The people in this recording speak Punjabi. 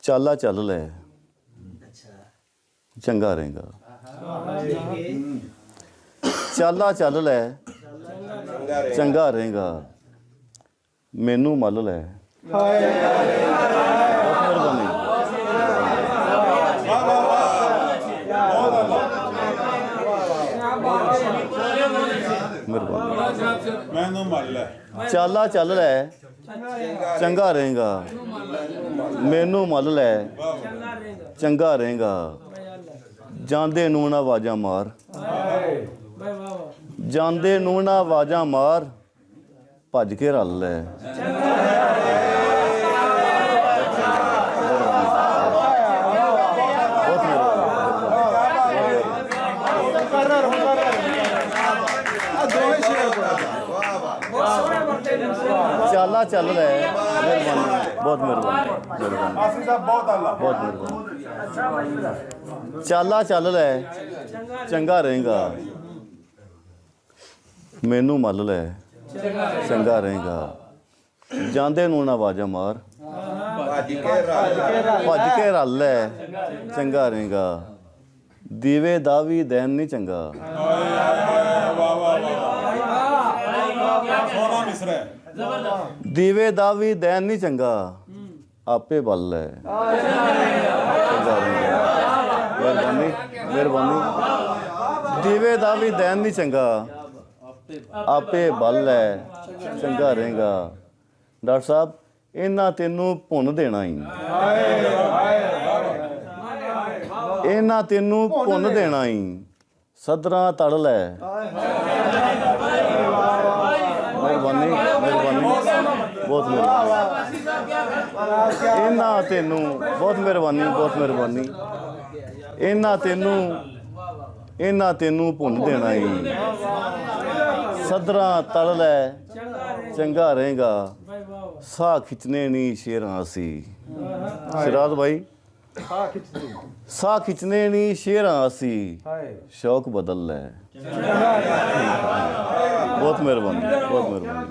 ਚਾਲਾ ਚੱਲ ਲੈ ਚੰਗਾ ਰਹੇਗਾ। ਚਾਲਾ ਚੱਲ ਲੈ ਚੰਗਾ ਰਹੇਗਾ। ਮੈਨੂੰ ਮੱਲ ਲੈ। ਮਿਹਰਬਾਨੀ। ਮੈਨੂੰ ਮੱਲ ਲੈ। ਚਾਲਾ ਚੱਲ ਲੈ ਚੰਗਾ ਰਹੇਗਾ। ਮੈਨੂੰ ਮੱਲ ਲੈ ਚੰਗਾ ਰਹੇਗਾ। ਜਾਂਦੇ ਨੂੰ ਨਾ ਆਵਾਜ਼ਾਂ ਮਾਰ। ਜਾਂਦੇ ਨੂੰ ਨਾ ਆਵਾਜ਼ਾਂ ਮਾਰ। ਭੱਜ ਕੇ ਰਲ ਲੈ। ਚਾਲਾ ਚੱਲ ਲੈ। ਮਿਹਰਬਾਨੀ ਬਹੁਤ ਮਿਹਰਬਾਨੀ। ਬਹੁਤ ਮਿਹਰਬਾਨੀ। ਚਾਲਾ ਚੱਲ ਲੈ ਚੰਗਾ ਰਹੇਗਾ। ਮੈਨੂੰ ਮੱਲ ਲੈ ਚੰਗਾ ਰਹੇਗਾ। ਜਾਂਦੇ ਨੂੰ ਨਾ ਆਵਾਜ਼ਾਂ ਮਾਰ। ਭੱਜ ਕੇ ਰਲ ਲੈ ਚੰਗਾ ਰਹੇਗਾ। ਦੀਵੇ ਦਾ ਵੀ ਦੇਣ ਨਹੀਂ ਚੰਗਾ। ਦੀਵੇ ਦਾ ਵੀ ਦੇਣ ਨਹੀਂ ਚੰਗਾ। ਆਪੇ ਬਲ ਲੈ। ਮਿਹਰਬਾਨੀ ਮਿਹਰਬਾਨੀ। ਦੀਵੇ ਦਾ ਵੀ ਦੇਣ ਨਹੀਂ ਚੰਗਾ। ਆਪੇ ਬਲ ਲੈ ਚੰਗਾ ਰਹੇਗਾ। ਡਾਕਟਰ ਸਾਹਿਬ ਇਹਨਾਂ ਤੈਨੂੰ ਭੁੰਨ ਦੇਣਾ ਹੀ। ਇਹਨਾਂ ਤੈਨੂੰ ਭੁੰਨ ਦੇਣਾ ਹੀ। ਸਦਰਾਂ ਤੜ ਲੈ। ਮਿਹਰਬਾਨੀ ਮਿਹਰਬਾਨੀ ਬਹੁਤ ਮਿਹਰਬਾਨੀ। ਇਹਨਾਂ ਤੈਨੂੰ ਬਹੁਤ ਮਿਹਰਬਾਨੀ ਬਹੁਤ ਮਿਹਰਬਾਨੀ। ਇਹਨਾਂ ਤੈਨੂੰ ਭੁੰਨ ਦੇਣਾ ਹੀ। ਸਦਰਾਂ ਤੜ ਲੈ ਚੰਗਾ ਰਹੇਗਾ। ਸਾਹ ਖਿੱਚਣੇ ਨਹੀਂ ਸ਼ੇਰਾਂ ਅਸੀਂ। ਸਿਰਾਜ ਭਾਈ ਸਾਹ ਖਿੱਚਣੇ ਨਹੀਂ ਸ਼ੇਰਾਂ ਅਸੀਂ। ਸ਼ੌਕ ਬਦਲ ਲੈ। ਬਹੁਤ ਮਿਹਰਬਾਨੀ ਬਹੁਤ ਮਿਹਰਬਾਨੀ।